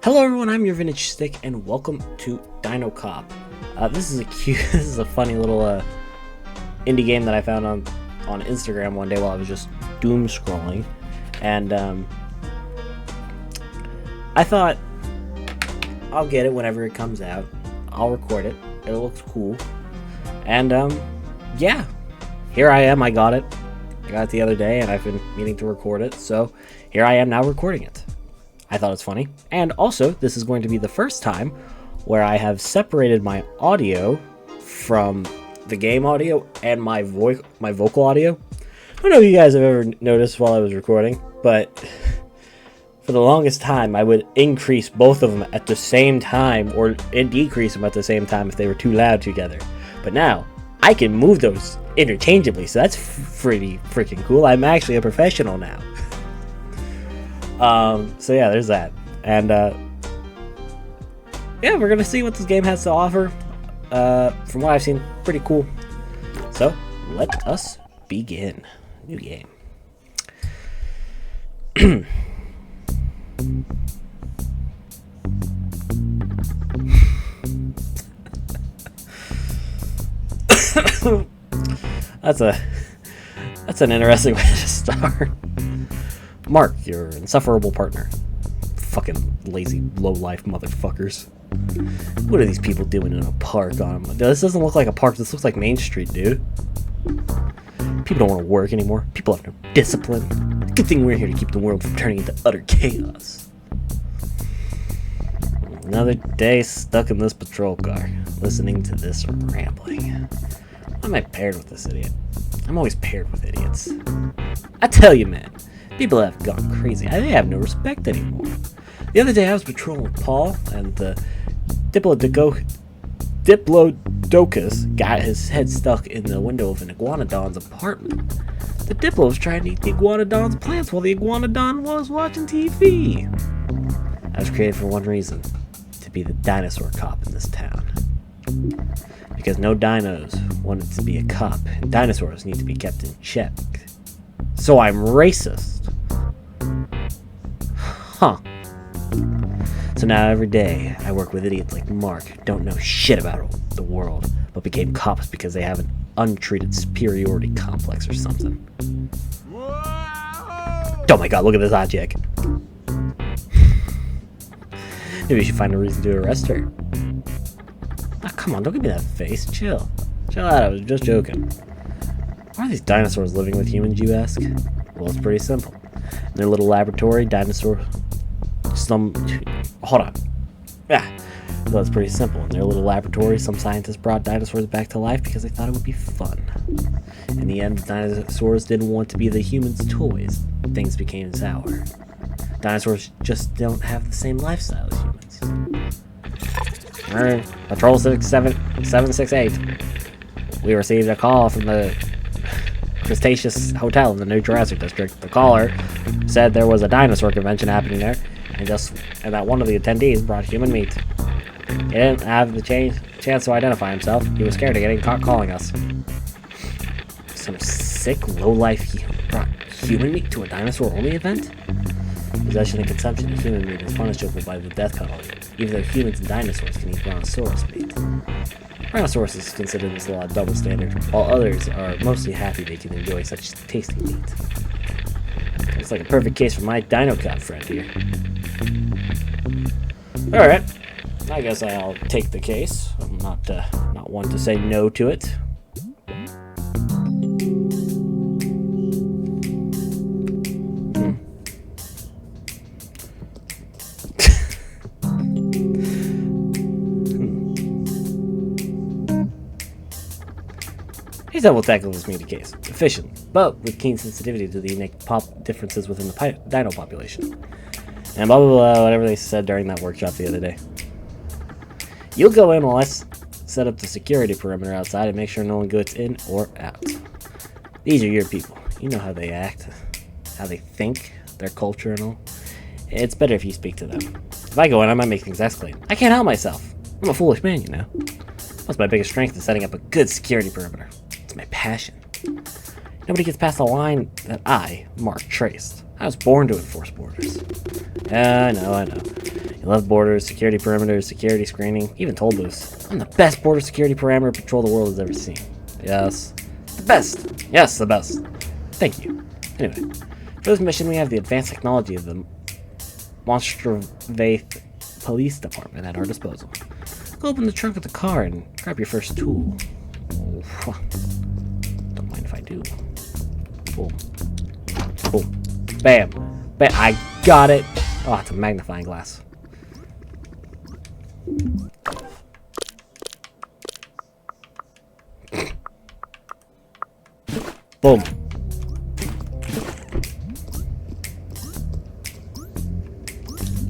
Hello everyone, I'm your Vintage Stick, and welcome to Dinocop. This is a funny little indie game that I found on Instagram one day while I was just doom scrolling, and I thought I'll get it whenever it comes out. I'll record it. It looks cool, and yeah, here I am. I got it the other day, and I've been meaning to record it, so here I am now recording it. I thought it's funny, and also this is going to be the first time where I have separated my audio from the game audio and my vocal audio. I don't know if you guys have ever noticed while I was recording, but for the longest time I would increase both of them at the same time or decrease them at the same time if they were too loud together. But now I can move those interchangeably, so that's pretty freaking cool. I'm actually a professional now. So yeah, there's that. And, yeah, we're gonna see what this game has to offer. From what I've seen, pretty cool. So, let us begin. New game. That's an interesting way to start. Mark, your insufferable partner. Fucking lazy, low-life motherfuckers. What are these people doing in a park on them? This doesn't look like a park, this looks like Main Street, dude. People don't want to work anymore. People have no discipline. Good thing we're here to keep the world from turning into utter chaos. Another day stuck in this patrol car, listening to this rambling. Why am I paired with this idiot? I'm always paired with idiots. I tell you, man. People have gone crazy. They have no respect anymore. The other day I was patrolling with Paul, and the Diplodocus got his head stuck in the window of an iguanodon's apartment. The Diplo was trying to eat the iguanodon's plants while the iguanodon was watching TV. I was created for one reason: to be the dinosaur cop in this town. Because no dinos wanted to be a cop, and dinosaurs need to be kept in check. So I'm racist. Huh. So now every day I work with idiots like Mark who don't know shit about the world, but became cops because they have an untreated superiority complex or something. Oh my god, look at this hot chick. Maybe we should find a reason to arrest her. Oh, come on, don't give me that face. Chill. Chill out, I was just joking. Why are these dinosaurs living with humans, you ask? Well, it's pretty simple. In their little laboratory, hold on. Well, it's pretty simple. In their little laboratory, some scientists brought dinosaurs back to life because they thought it would be fun. In the end, dinosaurs didn't want to be the humans' toys. Things became sour. Dinosaurs just don't have the same lifestyle as humans. Patrol 768. We received a call from the Cretaceous Hotel in the new Jurassic district. The caller said there was a dinosaur convention happening there, and that one of the attendees brought human meat. He didn't have the chance to identify himself. He was scared of getting caught calling us. Some sick, low-life brought human meat to a dinosaur-only event? Possession and consumption of human meat is punishable by the death penalty, even though humans and dinosaurs can eat brontosaurus meat. Brontosaurus is considered this law double standard, while others are mostly happy they can enjoy such tasty meat. Looks like a perfect case for my Dinocop friend here. Alright, I guess I'll take the case. I'm not one to say no to it. Here's how we'll tackle this meaty case. Efficient, but with keen sensitivity to the unique differences within the dino population. And blah blah blah, whatever they said during that workshop the other day. You'll go in while I set up the security perimeter outside and make sure no one goes in or out. These are your people. You know how they act, how they think, their culture and all. It's better if you speak to them. If I go in, I might make things escalate. I can't help myself. I'm a foolish man, you know. That's my biggest strength, is setting up a good security perimeter. It's my passion. Nobody gets past the line that I, Mark, traced. I was born to enforce borders. I know. You love borders, security perimeters, security screening, even toll booths. I'm the best border security parameter patrol the world has ever seen. Yes. The best! Yes, the best. Thank you. Anyway, for this mission we have the advanced technology of the Monstrovate Police Department at our disposal. Go open the trunk of the car and grab your first tool. Oh, don't mind if I do. Boom. Boom. Bam. Bam. I got it. Oh, it's a magnifying glass. Boom.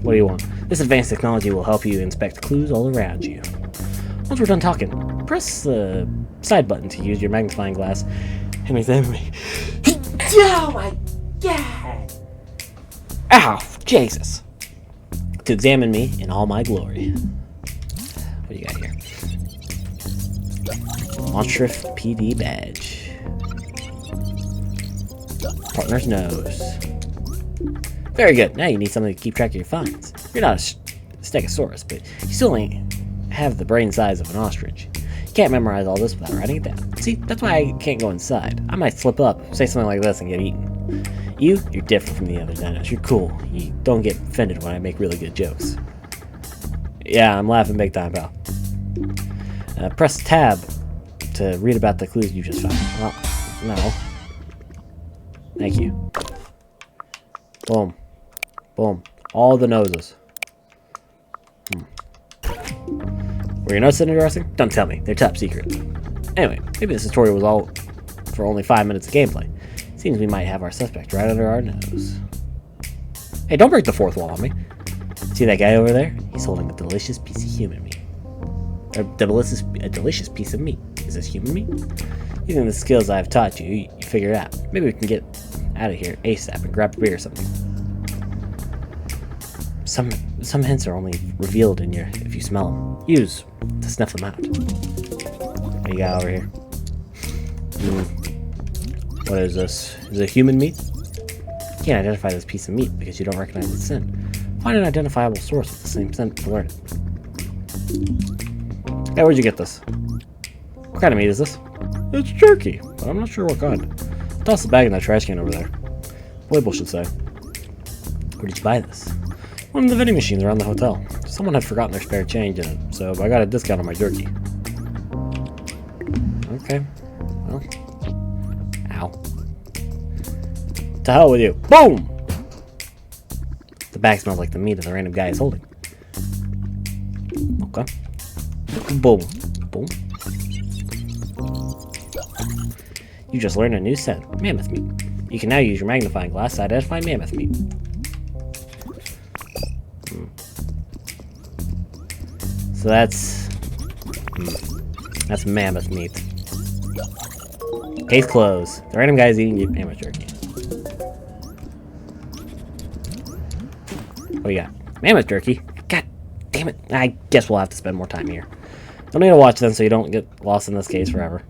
What do you want? This advanced technology will help you inspect clues all around you. Once we're done talking, press the side button to use your magnifying glass and examine me. Oh my god! Ow! Jesus! To examine me in all my glory. What do you got here? Monstrous PD badge. Partner's nose. Very good. Now you need something to keep track of your finds. You're not a stegosaurus, but you still ain't have the brain size of an ostrich. You can't memorize all this without writing it down. See, that's why I can't go inside. I might slip up, say something like this, and get eaten. You're different from the other dinos. You're cool. You don't get offended when I make really good jokes. Yeah, I'm laughing big time, pal. Press tab to read about the clues you just found. Well, no. Thank you. Boom. Boom. All the noses. Were your notes interesting? Don't tell me. They're top secret. Anyway, maybe this tutorial was all for only 5 minutes of gameplay. Seems we might have our suspect right under our nose. Hey, don't break the fourth wall on me. See that guy over there? He's holding a delicious piece of human meat. A delicious piece of meat. Is this human meat? Using the skills I've taught you, you figure it out. Maybe we can get out of here ASAP and grab a beer or something. Some hints are only revealed in your if you smell them. Use to sniff them out. What do you got over here? What is this? Is it human meat? You can't identify this piece of meat because you don't recognize its scent. Find an identifiable source with the same scent to learn it. Hey, where'd you get this? What kind of meat is this? It's jerky, but I'm not sure what kind. Toss the bag in that trash can over there. The label should say. Where did you buy this? One of the vending machines around the hotel. Someone had forgotten their spare change in it, so I got a discount on my jerky. Okay. Well. Ow. To hell with you. Boom! The bag smells like the meat of the random guy is holding. Okay. Boom. Boom. You just learned a new scent. Mammoth meat. You can now use your magnifying glass to identify mammoth meat. So that's mammoth meat. Case closed. The random guy's eating mammoth jerky. What do you got? Mammoth jerky? God damn it. I guess we'll have to spend more time here. Don't need to watch them so you don't get lost in this case forever.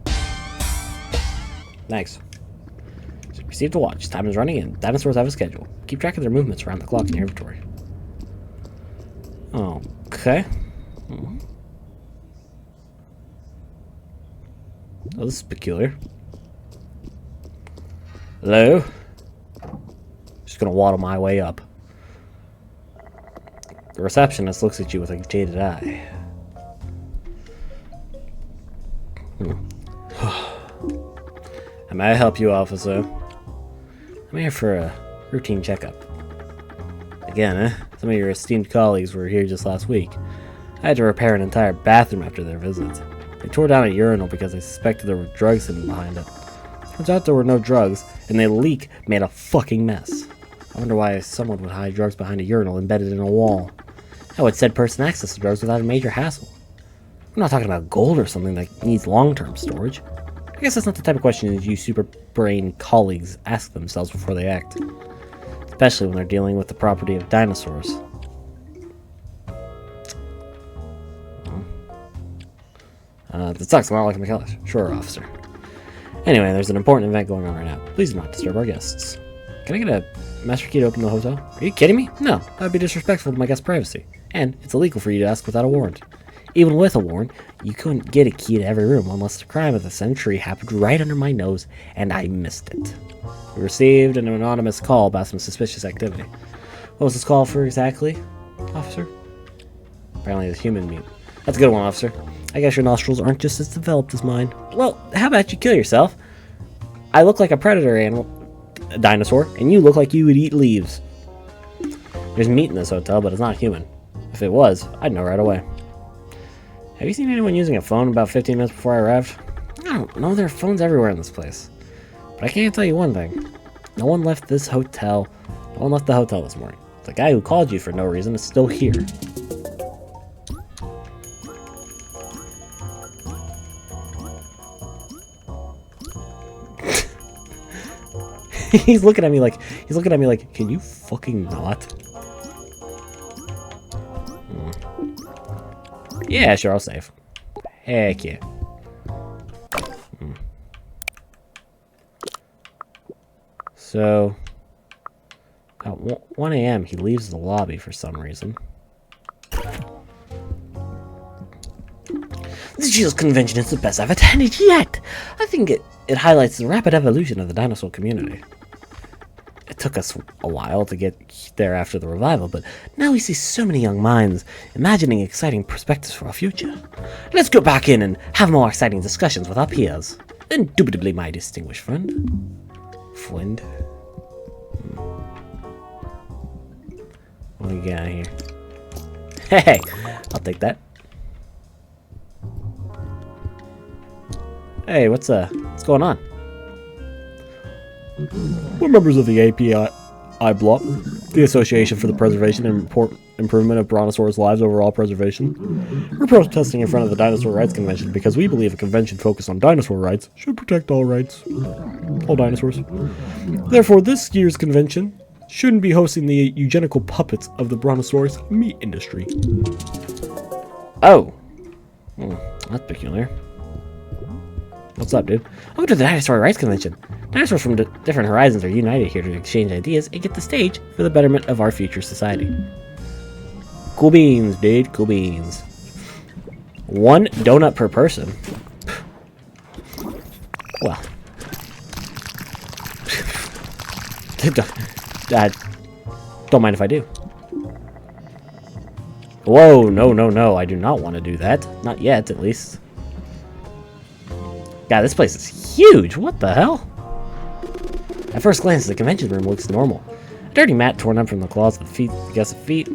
Thanks. Received a watch. Time is running in. Dinosaurs have a schedule. Keep track of their movements around the clock in your inventory. Okay. Oh, this is peculiar. Hello? Just gonna waddle my way up. The receptionist looks at you with a jaded eye. How may I help you, officer? I'm here for a routine checkup. Again, eh? Some of your esteemed colleagues were here just last week. I had to repair an entire bathroom after their visit. They tore down a urinal because they suspected there were drugs hidden behind it. Turns out there were no drugs, and the leak made a fucking mess. I wonder why someone would hide drugs behind a urinal embedded in a wall. How would said person access the drugs without a major hassle? I'm not talking about gold or something that needs long-term storage. I guess that's not the type of questions you super brain colleagues ask themselves before they act. Especially when they're dealing with the property of dinosaurs. That sucks. I'm not like McKellar. Sure, officer. Anyway, there's an important event going on right now. Please do not disturb our guests. Can I get a master key to open the hotel? Are you kidding me? No, that would be disrespectful to my guest's privacy. and it's illegal for you to ask without a warrant. Even with a warrant, you couldn't get a key to every room unless the crime of the century happened right under my nose, and I missed it. We received an anonymous call about some suspicious activity. What was this call for exactly, officer? Apparently it's human meat. That's a good one, officer. I guess your nostrils aren't just as developed as mine. Well, how about you kill yourself? I look like a predator animal, a dinosaur, and you look like you would eat leaves. There's meat in this hotel, but it's not human. If it was, I'd know right away. Have you seen anyone using a phone about 15 minutes before I arrived? I don't know, there are phones everywhere in this place. But I can't tell you one thing. No one left this hotel. No one left the hotel this morning. The guy who called you for no reason is still here. He's looking at me like, can you fucking not? Yeah, sure, I'll save. Heck yeah. So, at 1 a.m. he leaves the lobby for some reason. This year's convention is the best I've attended yet! I think it highlights the rapid evolution of the dinosaur community. It took us a while to get there after the revival, but now we see so many young minds imagining exciting perspectives for our future. Let's go back in and have more exciting discussions with our peers. Indubitably my distinguished friend. Friend? What do we got here? Hey! I'll take that. Hey, what's going on? We're members of the API block, the Association for the Preservation and Improvement of Brontosaurus Lives Overall Preservation. We're protesting in front of the Dinosaur Rights Convention because we believe a convention focused on dinosaur rights should protect all rights. All dinosaurs. Therefore, this year's convention shouldn't be hosting the eugenical puppets of the Brontosaurus meat industry. Oh. That's peculiar. What's up, dude? Welcome to the Dinosaur Rights Convention. Dinosaurs from different horizons are united here to exchange ideas and get the stage for the betterment of our future society. Cool beans, dude. Cool beans. 1 donut per person. Well. Don't mind if I do. Whoa, no. I do not want to do that. Not yet, at least. God, this place is huge. What the hell? At first glance, the convention room looks normal. A dirty mat torn up from the claws of the feet.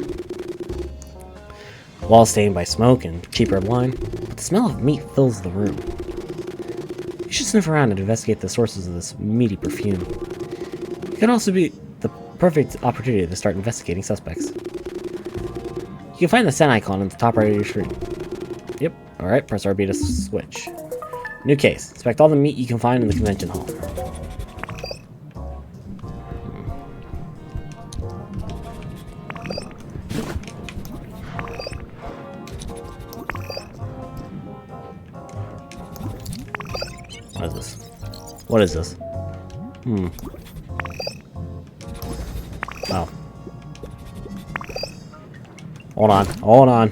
Walls stained by smoke and cheap red wine. But the smell of meat fills the room. You should sniff around and investigate the sources of this meaty perfume. It could also be the perfect opportunity to start investigating suspects. You can find the scent icon on the top right of your screen. Yep. Alright, press RB to switch. New case. Inspect all the meat you can find in the convention hall. What is this? What is this? Oh. Hold on.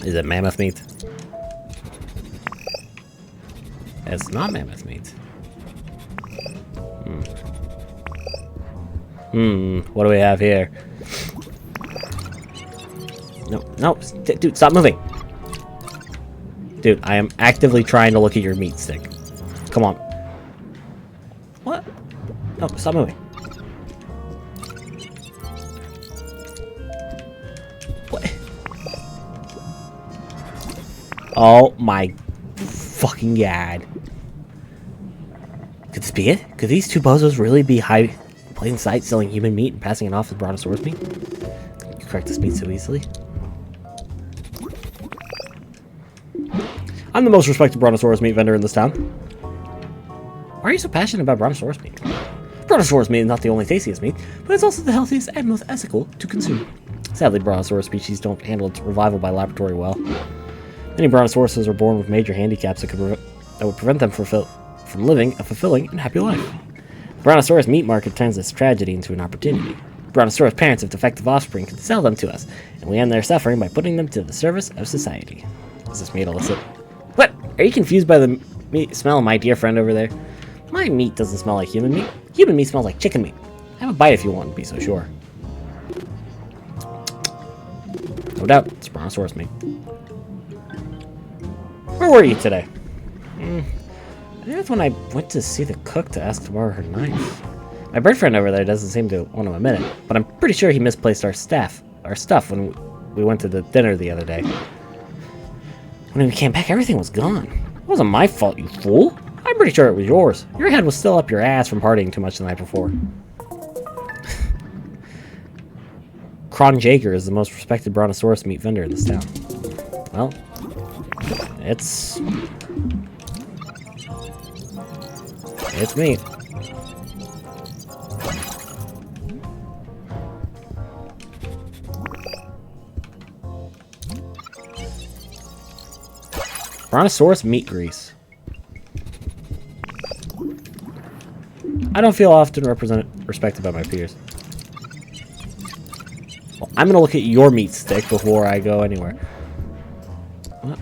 Is it mammoth meat? It's not mammoth meat. What do we have here? No, dude, stop moving. Dude, I am actively trying to look at your meat stick. Come on. What? No, stop moving. What? Oh my fucking god. Could this be it? Could these two bozos really be hiding in plain sight selling human meat and passing it off as Brontosaurus meat? You correct this meat so easily. I'm the most respected Brontosaurus meat vendor in this town. Why are you so passionate about Brontosaurus meat? Brontosaurus meat is not the only tastiest meat, but it's also the healthiest and most ethical to consume. Sadly, Brontosaurus species don't handle its revival by laboratory well. Many Brontosauruses are born with major handicaps that would prevent them from living a fulfilling and happy life. The Brontosaurus meat market turns this tragedy into an opportunity. Brontosaurus parents of defective offspring can sell them to us, and we end their suffering by putting them to the service of society. Is this meat illicit? What? Are you confused by the meat smell of my dear friend over there? My meat doesn't smell like human meat. Human meat smells like chicken meat. Have a bite if you want to be so sure. No doubt, it's Brontosaurus meat. Where were you today? I think that's when I went to see the cook to ask to borrow her knife. My bird friend over there doesn't seem to want to admit it, but I'm pretty sure he misplaced our stuff when we went to the dinner the other day. When we came back, everything was gone. It wasn't my fault, you fool. I'm pretty sure it was yours. Your head was still up your ass from partying too much the night before. Kron Jager is the most respected Brontosaurus meat vendor in this town. Well, it's meat. Brontosaurus meat grease. I don't feel often respected by my peers. Well, I'm gonna look at your meat stick before I go anywhere. What?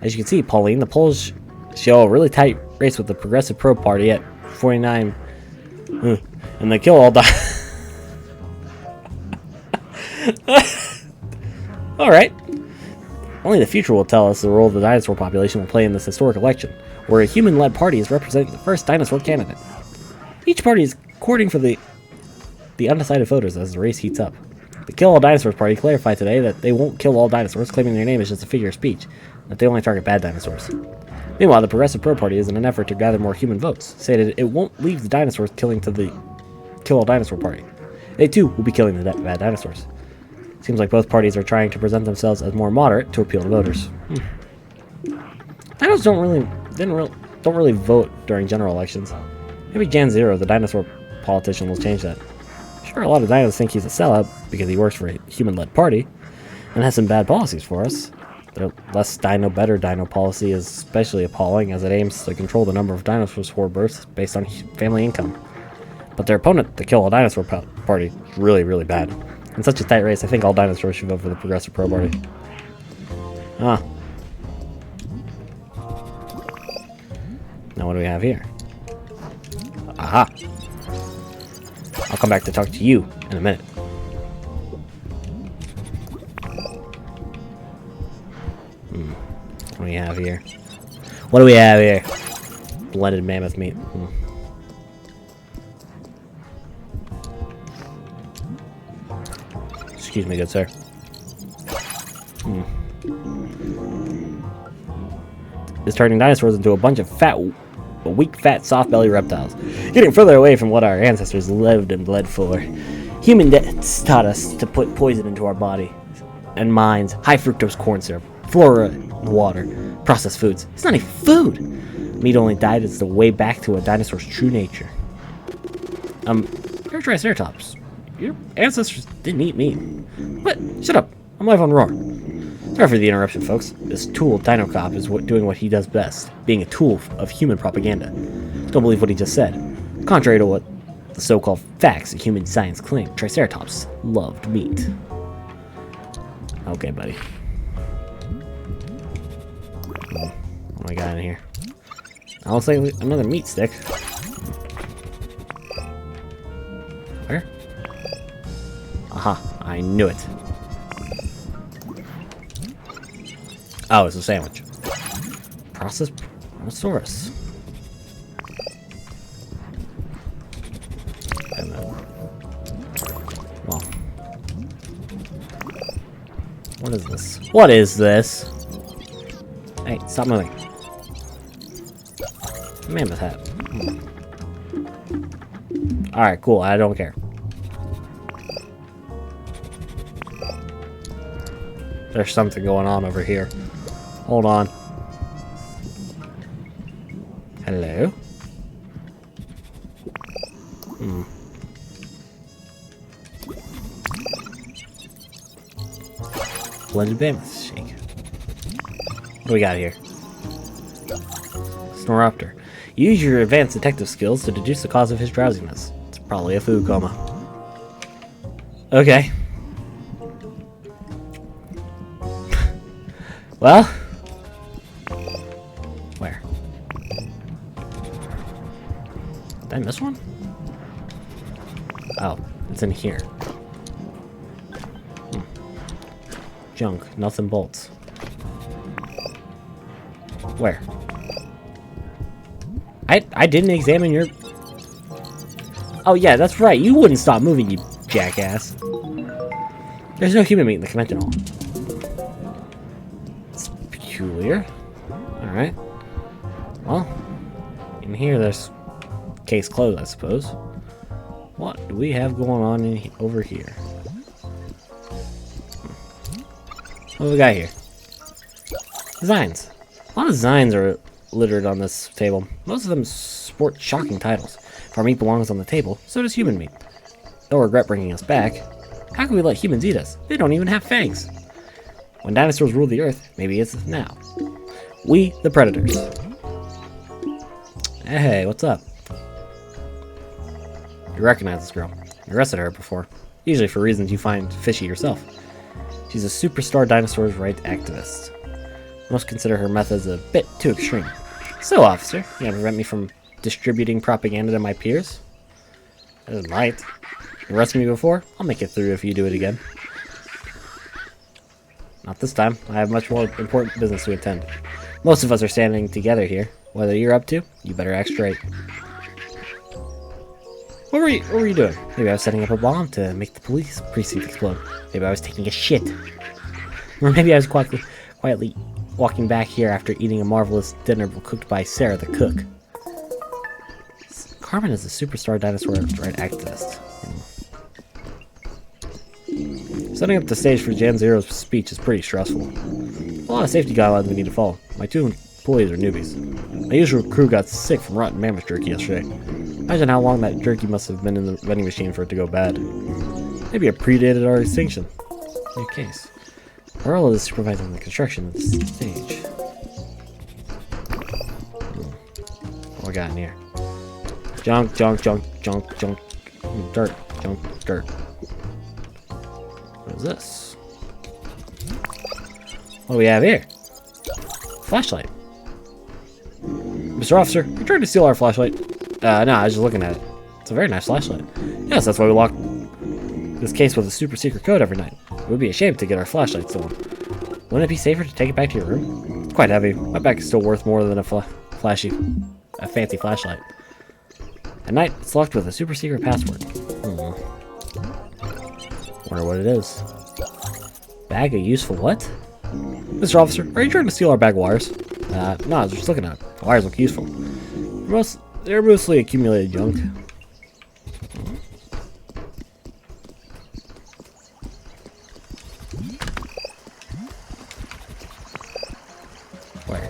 As you can see, Pauline, the Poles show a really tight race with the Progressive Pro Party at 49. And they kill all die. Alright. Only the future will tell us the role the dinosaur population will play in this historic election, where a human-led party is representing the first dinosaur candidate. Each party is courting for the undecided voters as the race heats up. The Kill All Dinosaurs party clarified today that they won't kill all dinosaurs, claiming their name is just a figure of speech, that they only target bad dinosaurs. Meanwhile, the Progressive Pro Party is in an effort to gather more human votes, stated it won't leave the dinosaurs killing to the Kill All Dinosaur party. They too will be killing the bad dinosaurs. Seems like both parties are trying to present themselves as more moderate to appeal to voters. Dinos don't really vote during general elections. Maybe Jan Zero, the dinosaur politician, will change that. Sure, a lot of dinos think he's a sellout because he works for a human-led party and has some bad policies for us. The less dino, better dino policy is especially appalling as it aims to control the number of dinosaurs for births based on family income. But their opponent, the Kill All Dinosaur party, is really, really bad. In such a tight race, I think all dinosaurs should vote for the Progressive Pro Party. Ah. Now what do we have here? Aha! I'll come back to talk to you in a minute. What do we have here? What do we have here? Blended mammoth meat. Excuse me, good sir. It's turning dinosaurs into a bunch of weak, fat, soft-bellied reptiles. Getting further away from what our ancestors lived and bled for. Human deaths taught us to put poison into our body and minds. High fructose corn syrup, fluoride in water, processed foods. It's not even food. Meat only died as the way back to a dinosaur's true nature. You're Triceratops. Your ancestors didn't eat meat. What? Shut up. I'm live on Roar. Sorry for the interruption, folks. This tool, Dinocop, is doing what he does best, being a tool of human propaganda. Don't believe what he just said. Contrary to what the so-called facts of human science claim, Triceratops loved meat. Okay, buddy. What do I got in here? I looks like another meat stick. Where? Aha, I knew it. Oh, it's a sandwich. Processed Brontosaurus. Well. What is this? What is this? Hey, stop moving. Mammoth hat. Alright, cool. I don't care. There's something going on over here. Hold on. Hello? Blended mammoth shake. What do we got here? Snoropter. Use your advanced detective skills to deduce the cause of his drowsiness. It's probably a food coma. Okay. Well. Where? Did I miss one? Oh, it's in here. Junk, nuts and bolts. Where? I didn't examine your... Oh yeah, that's right. You wouldn't stop moving, you jackass. There's no human meat in the convention hall. It's peculiar. Alright. Well, in here there's... Case closed, I suppose. What do we have going on over here? What do we got here? Designs. A lot of designs are littered on this table. Most of them sport shocking titles. If our meat belongs on the table, so does human meat. They'll regret bringing us back. How can we let humans eat us? They don't even have fangs. When dinosaurs ruled the earth, maybe it's now. We, the predators. Hey, what's up? You recognize this girl. You arrested her before. Usually for reasons you find fishy yourself. She's a superstar dinosaurs' rights activist. Most consider her methods a bit too extreme. So, officer, you gonna prevent me from distributing propaganda to my peers? I might. You arrested me before? I'll make it through if you do it again. Not this time. I have much more important business to attend. Most of us are standing together here. Whether you're up to, you better act straight. What were you doing? Maybe I was setting up a bomb to make the police precinct explode. Maybe I was taking a shit. Or maybe I was quietly walking back here after eating a marvelous dinner cooked by Sarah the cook. Carmen is a superstar dinosaur right activist. Setting up the stage for Jan Zero's speech is pretty stressful. A lot of safety guidelines we need to follow. My two employees are newbies. My usual crew got sick from rotten mammoth jerky yesterday. Imagine how long that jerky must have been in the vending machine for it to go bad. Maybe it predated our extinction. New case. Earl is supervising the construction of the stage. What we got in here? Junk, junk, junk, junk, junk. Dirt, junk, dirt. What is this? What do we have here? Flashlight. Mr. Officer, you're trying to steal our flashlight. No, I was just looking at it. It's a very nice flashlight. Yes, that's why we lock this case with a super secret code every night. It would be a shame to get our flashlight stolen. Wouldn't it be safer to take it back to your room? It's quite heavy. My bag is still worth more than a fancy flashlight. At night, it's locked with a super secret password. Wonder what it is. Bag of useful what? Mr. Officer, are you trying to steal our bag of wires? No, I was just looking at it. The wires look useful. They're mostly accumulated junk. Where?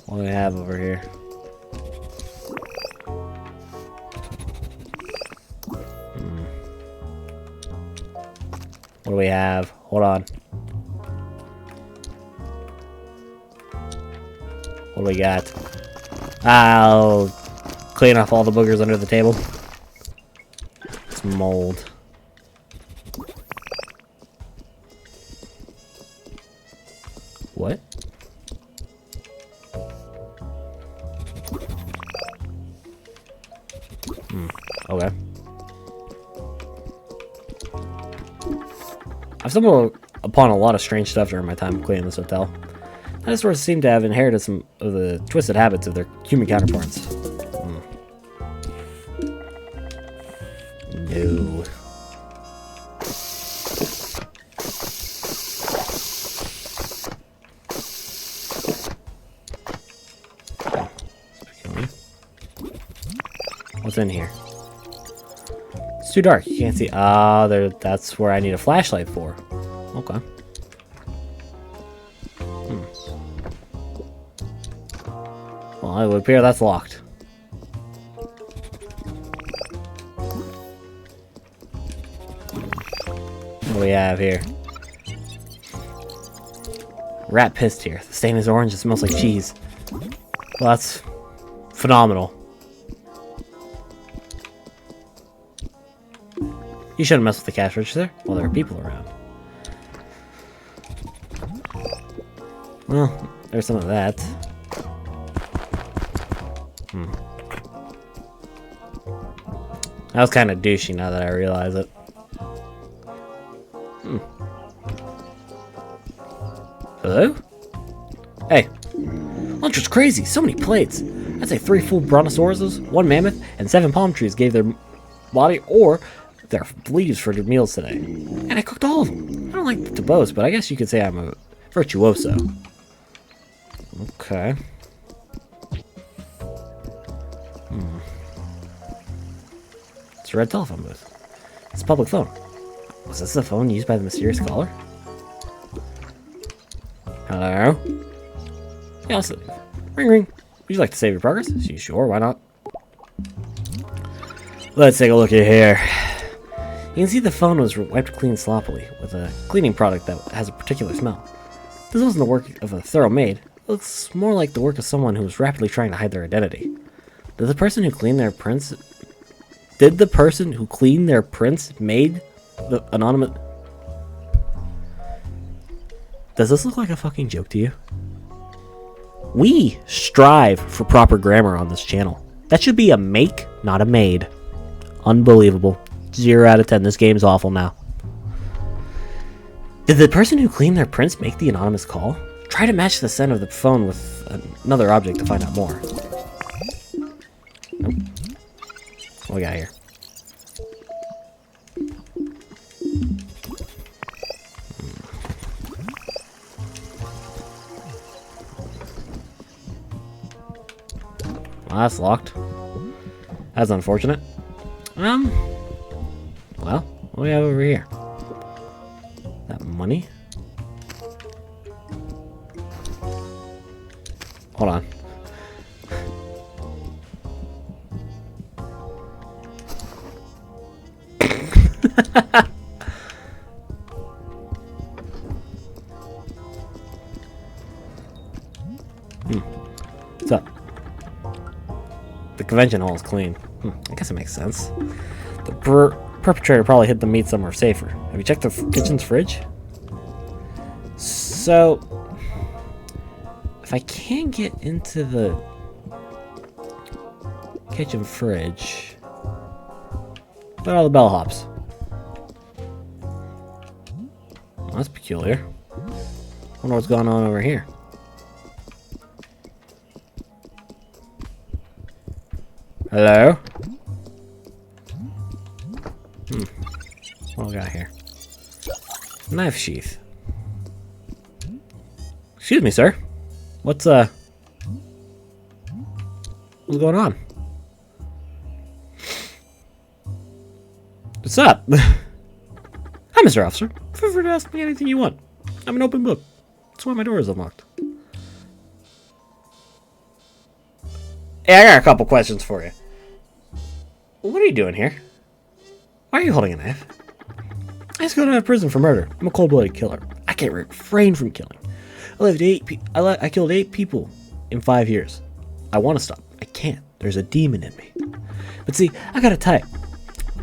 What do we have over here? What do we have? Hold on. What do we got? I'll clean off all the boogers under the table. It's mold. What? Okay. I've stumbled upon a lot of strange stuff during my time cleaning this hotel. Dinosaurs seem to have inherited some of the twisted habits of their human counterparts. No. What's in here? It's too dark. You can't see. Ah, that's where I need a flashlight for. Okay. Well, it would appear that's locked. What do we have here? Rat pissed here. The stain is orange. It smells like cheese. Well, that's phenomenal. You shouldn't mess with the cash register while there are people around. Well, there's some of that. That was kind of douchey now that I realize it. Hello? Hey. Lunch was crazy. So many plates. I'd say 3 full brontosauruses, 1 mammoth, and 7 palm trees gave their body or their leaves for their meals today. And I cooked all of them. I don't like to boast, but I guess you could say I'm a virtuoso. Okay. It's a red telephone booth. It's a public phone. Was this the phone used by the mysterious caller? Hello? Yeah, let's leave. Ring ring. Would you like to save your progress? Sure, why not? Let's take a look at here. You can see the phone was wiped clean sloppily with a cleaning product that has a particular smell. This wasn't the work of a thorough maid. It looks more like the work of someone who was rapidly trying to hide their identity. Did the person who cleaned their prints made the anonymous... Does this look like a fucking joke to you? We strive for proper grammar on this channel. That should be a make, not a made. Unbelievable. 0 out of 10. This game's awful now. Did the person who cleaned their prints make the anonymous call? Try to match the scent of the phone with another object to find out more. Nope. What we got here? Well, that's locked. That's unfortunate. Well, what do we have over here? That money? Hold on. What's up? The convention hall is clean. I guess it makes sense. The perpetrator probably hid the meat somewhere safer. Have you checked the kitchen's fridge? So, if I can get into the kitchen fridge, what are all the bellhops? Well, that's peculiar. Wonder what's going on over here. Hello? What do we got here? Knife sheath. Excuse me, sir. What's going on? What's up? Hi, Mr. Officer. Feel free to ask me anything you want. I'm an open book. That's why my door is unlocked. Hey, I got a couple questions for you. What are you doing here? Why are you holding a knife? I just got out of prison for murder. I'm a cold-blooded killer. I can't refrain from killing. I killed 8 people in 5 years. I want to stop. I can't. There's a demon in me. But see, I got a type.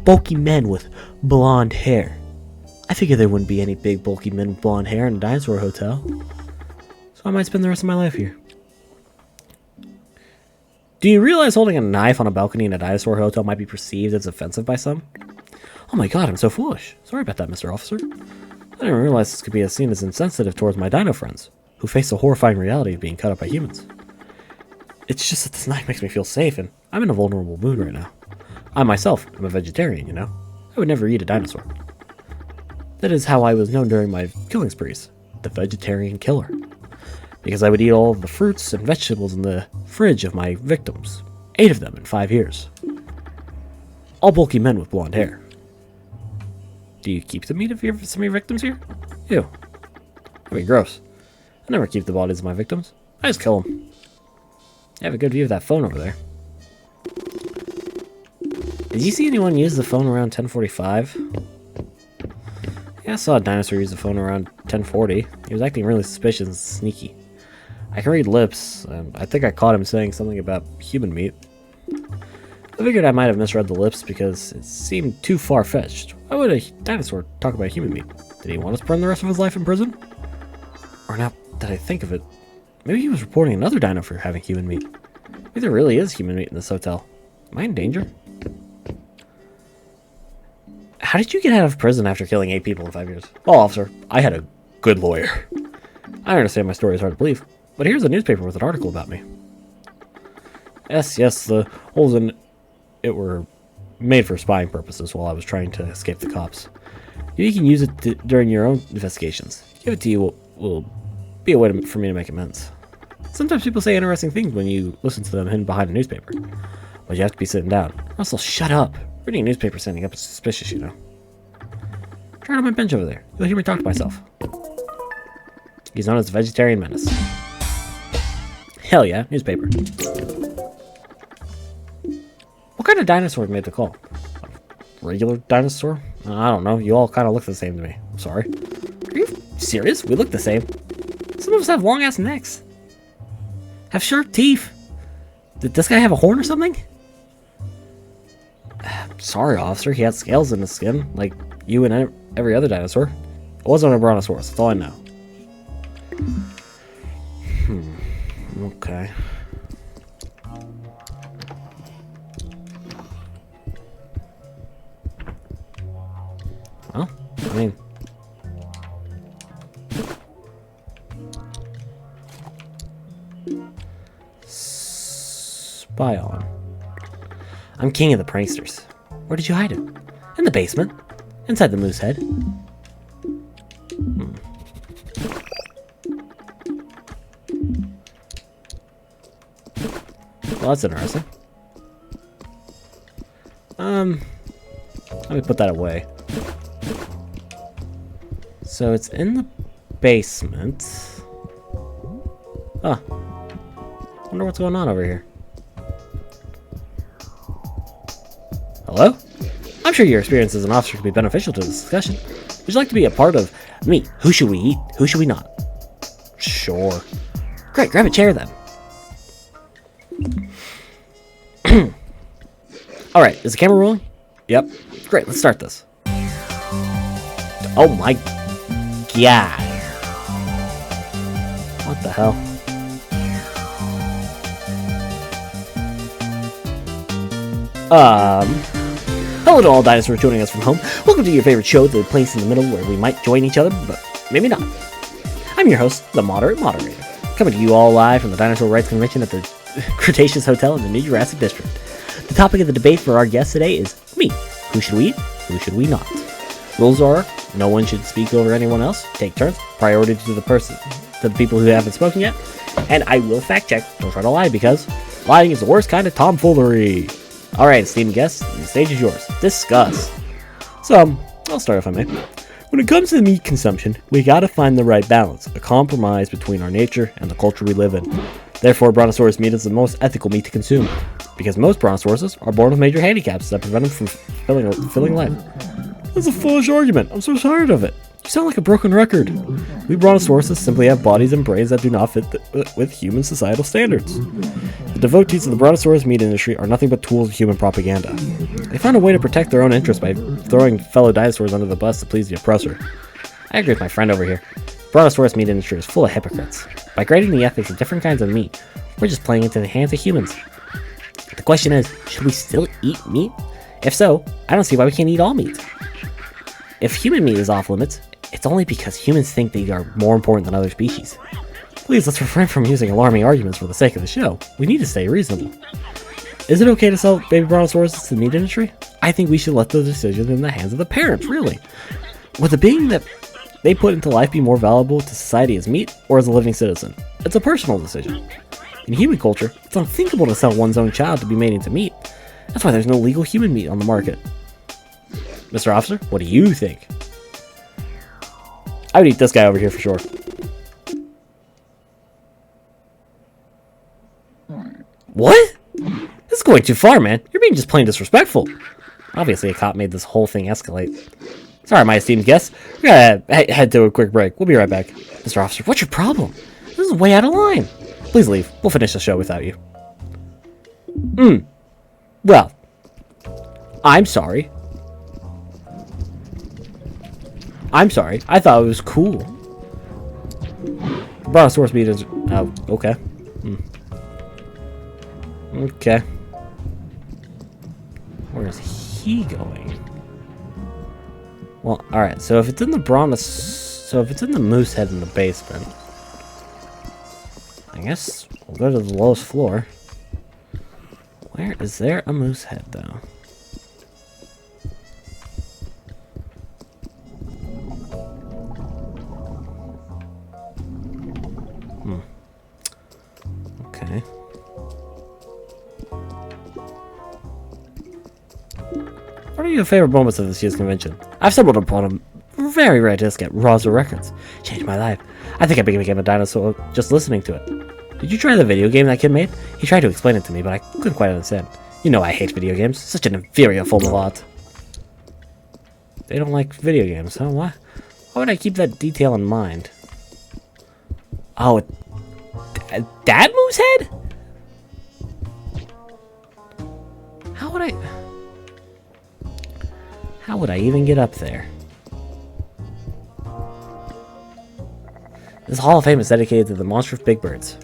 Bulky men with blonde hair. I figured there wouldn't be any big bulky men with blonde hair in a dinosaur hotel. So I might spend the rest of my life here. Do you realize holding a knife on a balcony in a dinosaur hotel might be perceived as offensive by some? Oh my god, I'm so foolish. Sorry about that, Mr. Officer. I didn't realize this could be seen as insensitive towards my dino friends, who face the horrifying reality of being cut up by humans. It's just that this knife makes me feel safe, and I'm in a vulnerable mood right now. I myself am a vegetarian, you know? I would never eat a dinosaur. That is how I was known during my killing sprees. The vegetarian killer. Because I would eat all of the fruits and vegetables in the fridge of my victims. 8 of them in 5 years. All bulky men with blonde hair. Do you keep the meat of some of your victims here? Ew. That'd be gross. I never keep the bodies of my victims. I just kill them. I have a good view of that phone over there. Did you see anyone use the phone around 10:45? Yeah, I saw a dinosaur use the phone around 10:40. He was acting really suspicious and sneaky. I can read lips, and I think I caught him saying something about human meat. I figured I might have misread the lips because it seemed too far-fetched. Why would a dinosaur talk about human meat? Did he want to spend the rest of his life in prison? Or now that I think of it, maybe he was reporting another dino for having human meat. Maybe there really is human meat in this hotel. Am I in danger? How did you get out of prison after killing 8 people in 5 years? Well, officer, I had a good lawyer. I understand my story is hard to believe, but here's a newspaper with an article about me. Yes, the holes in it were made for spying purposes while I was trying to escape the cops. You can use it during your own investigations. Give it to you will be a way for me to make amends. Sometimes people say interesting things when you listen to them hidden behind a newspaper. But you have to be sitting down. Or else they'll shut up. Reading a newspaper standing up is suspicious, you know. Try it on my bench over there. You'll hear me talk to myself. He's known as the Vegetarian Menace. Hell yeah, newspaper. What kind of dinosaur made the call? A regular dinosaur? I don't know. You all kind of look the same to me. I'm sorry. Are you serious? We look the same. Some of us have long-ass necks. Have sharp teeth. Did this guy have a horn or something? Sorry, officer. He had scales in his skin, like you and every other dinosaur. It wasn't a brontosaurus. That's all I know. Okay. Well, I mean... Spy on. I'm king of the pranksters. Where did you hide him? In the basement. Inside the moose head. Well, that's interesting. Let me put that away. So it's in the basement. Huh. Wonder what's going on over here. Hello? I'm sure your experience as an officer could be beneficial to this discussion. Would you like to be a part of me? Who should we eat? Who should we not? Sure. Great, grab a chair then. Alright, is the camera rolling? Yep. Great, let's start this. Oh my god. What the hell? Hello to all dinosaurs joining us from home. Welcome to your favorite show, the place in the middle where we might join each other, but maybe not. I'm your host, the Moderate Moderator, coming to you all live from the Dinosaur Rights Convention at the Cretaceous Hotel in the New Jurassic District. The topic of the debate for our guest today is meat. Who should we eat? Who should we not? Rules are, no one should speak over anyone else, take turns, priority to the people who haven't spoken yet, and I will fact check, don't try to lie, because lying is the worst kind of tomfoolery. Alright, esteemed guests, the stage is yours. Discuss. So, I'll start if I may. When it comes to meat consumption, we gotta find the right balance, a compromise between our nature and the culture we live in. Therefore, brontosaurus meat is the most ethical meat to consume, because most brontosauruses are born with major handicaps that prevent them from fulfilling life. That's a foolish argument. I'm so tired of it. You sound like a broken record. We brontosauruses simply have bodies and brains that do not fit with human societal standards. The devotees of the brontosaurus meat industry are nothing but tools of human propaganda. They found a way to protect their own interests by throwing fellow dinosaurs under the bus to please the oppressor. I agree with my friend over here. The brontosaurus meat industry is full of hypocrites. By grading the ethics of different kinds of meat, we're just playing into the hands of humans. The question is, should we still eat meat? If so, I don't see why we can't eat all meat. If human meat is off limits, it's only because humans think they are more important than other species. Please, let's refrain from using alarming arguments for the sake of the show. We need to stay reasonable. Is it okay to sell baby brontosauruses to the meat industry? I think we should let the decision in the hands of the parents, really. Would the being that they put into life be more valuable to society as meat or as a living citizen? It's a personal decision. In human culture, it's unthinkable to sell one's own child to be made into meat. That's why there's no legal human meat on the market. Mr. Officer, what do you think? I would eat this guy over here for sure. What? This is going too far, man. You're being just plain disrespectful. Obviously, a cop made this whole thing escalate. Sorry, my esteemed guests. We gotta head to a quick break. We'll be right back. Mr. Officer, what's your problem? This is way out of line. Please leave. We'll finish the show without you. Well, I'm sorry. I'm sorry. I thought it was cool. Brontosaurus meat is... Oh, okay. Okay. Where is he going? Well, alright. So if it's in the So if it's in the moose head in the basement... I guess we'll go to the lowest floor. Where is there a moose head, though? Okay. What are your favorite moments of this year's convention? I've stumbled upon a very rare disc at Roswell Records. Changed my life. I think I became a dinosaur just listening to it. Did you try the video game that kid made? He tried to explain it to me, but I couldn't quite understand. You know I hate video games. Such an inferior form of art. They don't like video games, huh? Why would I keep that detail in mind? Oh, that moose head? How would I even get up there? This Hall of Fame is dedicated to the monstrous Big Birds.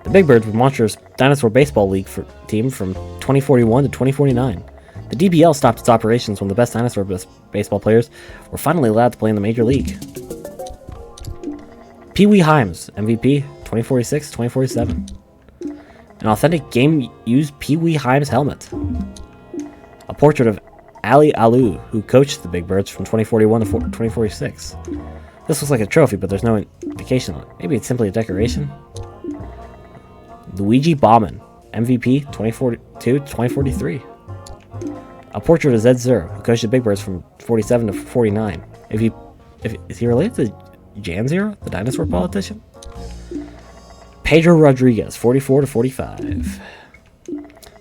The Big Birds were monstrous dinosaur baseball league team from 2041 to 2049. The DBL stopped its operations when the best dinosaur baseball players were finally allowed to play in the major league. Pee Wee Himes, MVP, 2046-2047. An authentic game-used Pee Wee Himes helmet. A portrait of Ali Alou, who coached the Big Birds from 2041 to 2046. This looks like a trophy, but there's no indication on it. Maybe it's simply a decoration? Luigi Baumann, MVP, 2042 to 2043. A portrait of Zed Zur, who coached the Big Birds from 47 to 49. Is he related to Jan Zero, the dinosaur politician? Pedro Rodriguez, 44 to 45.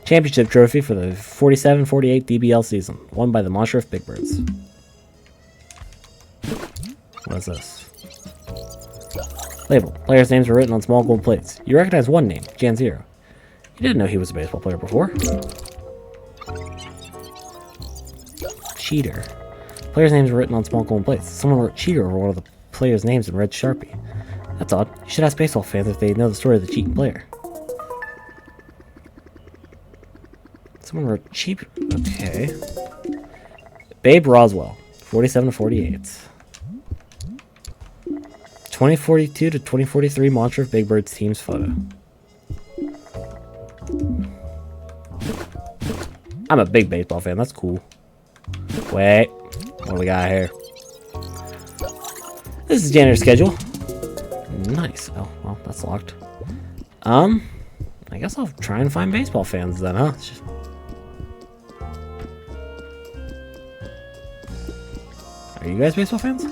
Championship trophy for the 47-48 DBL season, won by the monstrous Big Birds. What is this? Label. Players' names were written on small gold plates. You recognize one name, Jan Zero. You didn't know he was a baseball player before. Cheater. Players' names were written on small gold plates. Someone wrote cheater over one of the players' names in red Sharpie. That's odd. You should ask baseball fans if they know the story of the cheating player. Someone wrote cheap. Okay. Babe Roswell, 47 to 48. 2042 to 2043 Monster of Big Bird's team's photo. I'm a big baseball fan. That's cool. Wait. What do we got here? This is janitor's schedule. Nice. Oh, well, that's locked. I guess I'll try and find baseball fans then, huh? Are you guys baseball fans?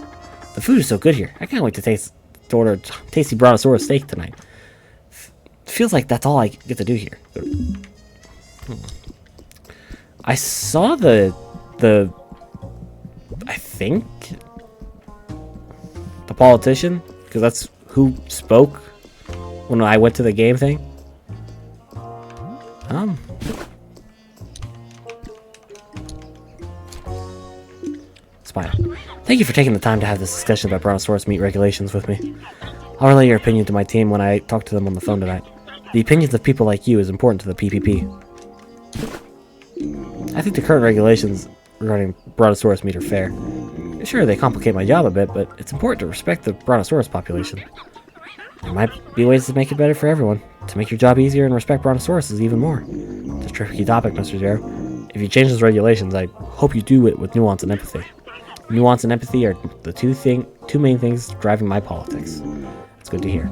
The food is so good here. I can't wait to order tasty brontosaurus steak tonight. Feels like that's all I get to do here. I saw I think the politician, because that's who spoke when I went to the game thing. Smile. Thank you for taking the time to have this discussion about brontosaurus meat regulations with me. I'll relay your opinion to my team when I talk to them on the phone tonight. The opinions of people like you is important to the PPP. I think the current regulations regarding brontosaurus meat are fair. Sure, they complicate my job a bit, but it's important to respect the brontosaurus population. There might be ways to make it better for everyone, to make your job easier and respect brontosauruses even more. It's a tricky topic, Mr. Zero. If you change those regulations, I hope you do it with nuance and empathy. Nuance and empathy are the two main things driving my politics. It's good to hear.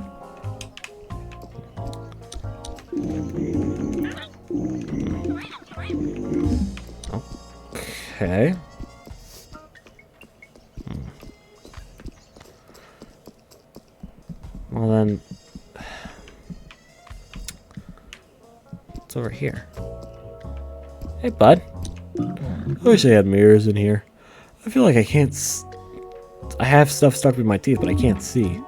Okay. Well then, what's over here? Hey, bud. I wish I had mirrors in here. I feel like I can't I have stuff stuck with my teeth, but I can't see.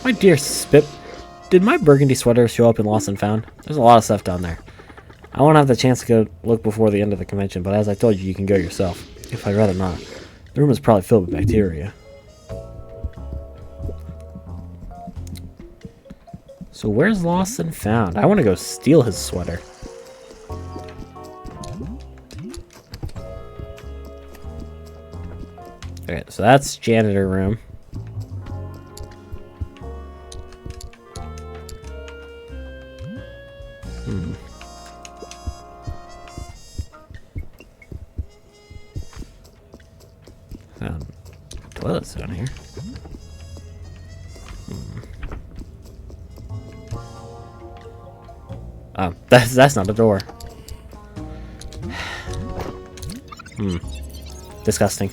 My dear Spip, did my burgundy sweater show up in Lost and Found? There's a lot of stuff down there. I won't have the chance to go look before the end of the convention, but as I told you, you can go yourself. If I'd rather not. The room is probably filled with bacteria. So where's Lost and Found? I want to go steal his sweater. Okay, so that's janitor room. Toilets down here. Oh, that's not a door. Disgusting.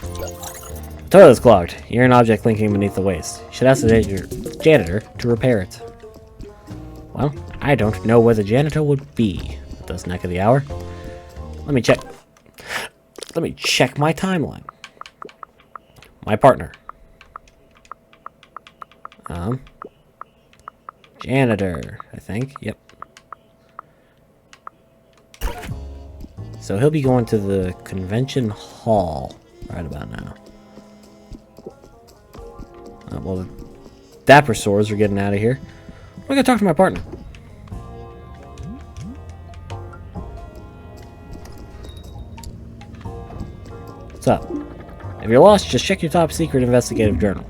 Toilet's clogged. You're an object linking beneath the waste. You should ask the janitor to repair it. Well, I don't know where the janitor would be at this neck of the hour. Let me check. Let me check my timeline. My partner. Janitor, I think. Yep. So he'll be going to the convention hall right about now. Well, the Dapper Swords are getting out of here. I'm gonna talk to my partner. What's up? If you're lost, just check your top secret investigative journal.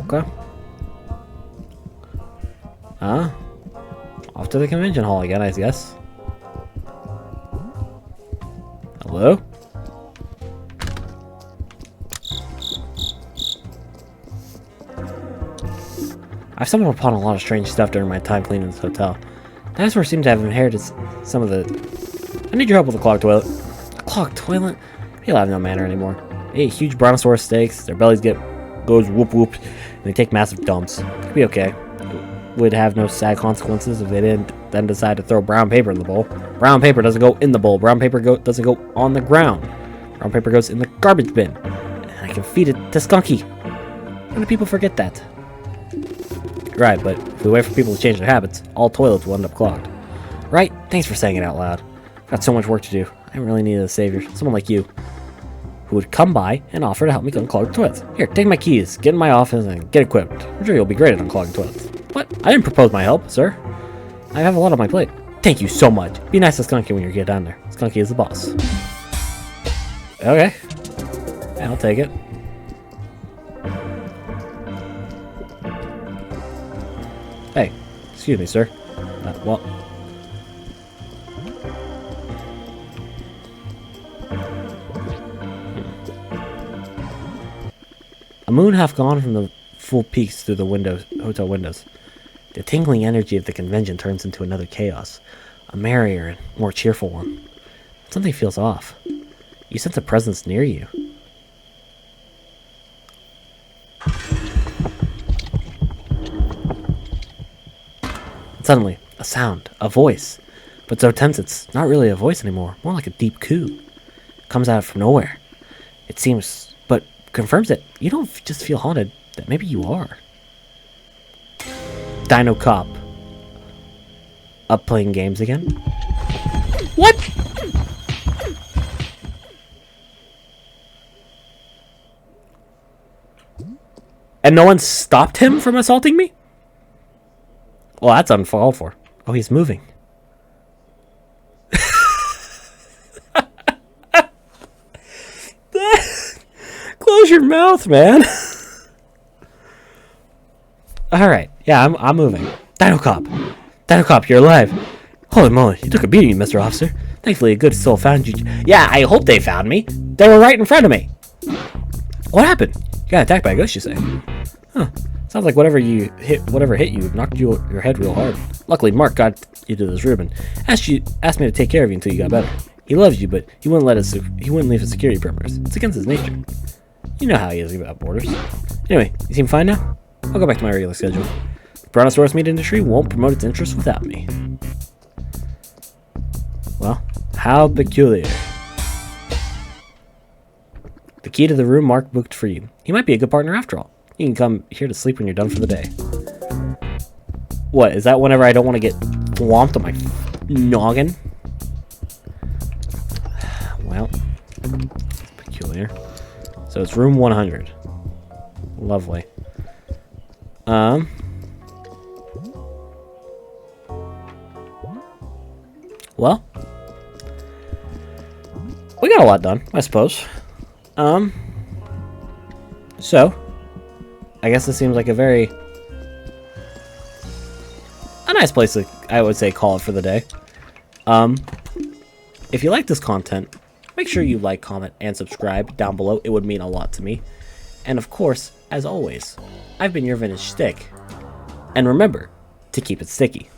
Okay. Off to the convention hall again, I guess. Hello? I've stumbled upon a lot of strange stuff during my time cleaning this hotel. Dinosaurs seem to have inherited some of the... I need your help with the clogged toilet. A clogged toilet? People have no manner anymore. They eat huge brontosaurus steaks, their bellies goes whoop whoop, and they take massive dumps. It could be okay. It would have no sad consequences if they didn't then decide to throw brown paper in the bowl. Brown paper doesn't go in the bowl. Brown paper doesn't go on the ground. Brown paper goes in the garbage bin. And I can feed it to Skunky. How do people forget that? Right, but if we wait for people to change their habits, all toilets will end up clogged. Right? Thanks for saying it out loud. I've got so much work to do. I really needed a savior. Someone like you. Who would come by and offer to help me unclog toilets. Here, take my keys, get in my office, and get equipped. I'm sure you'll be great at unclogging toilets. What? I didn't propose my help, sir. I have a lot on my plate. Thank you so much. Be nice to Skunky when you get down there. Skunky is the boss. Okay. Yeah, I'll take it. Hey, excuse me, sir. Well... A moon half gone from the full peaks through the hotel windows. The tingling energy of the convention turns into another chaos. A merrier and more cheerful one. Something feels off. You sense a presence near you. Suddenly, a sound, a voice. But so tense it's not really a voice anymore, more like a deep coo. It comes out from nowhere. It seems, but confirms that you don't just feel haunted, that maybe you are. Dinocop. Up playing games again? What? And no one stopped him from assaulting me? Well, that's uncalled for. Oh, he's moving. Close your mouth, man. Alright, yeah, I'm moving. Dinocop! Dinocop, you're alive! Holy moly, you took a beating, Mr. Officer. Thankfully, a good soul found you. Yeah, I hope they found me. They were right in front of me. What happened? You got attacked by a ghost, you say? Huh. Sounds like whatever hit you knocked your head real hard. Luckily, Mark got you to this room and asked me to take care of you until you got better. He loves you, but he wouldn't leave his security perimeters. It's against his nature. You know how he is about borders. Anyway, you seem fine now? I'll go back to my regular schedule. The brontosaurus meat industry won't promote its interests without me. Well, how peculiar. key to the room Mark booked for you. He might be a good partner after all. You can come here to sleep when you're done for the day. What, is that whenever I don't want to get thwomped on my noggin? Well, peculiar. So it's room 100. Lovely. Well, we got a lot done, I suppose. So, I guess this seems like a nice place to, I would say, call it for the day. If you like this content, make sure you like, comment, and subscribe down below. It would mean a lot to me. And of course, as always, I've been your vintage stick. And remember to keep it sticky.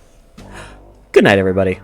Good night, everybody.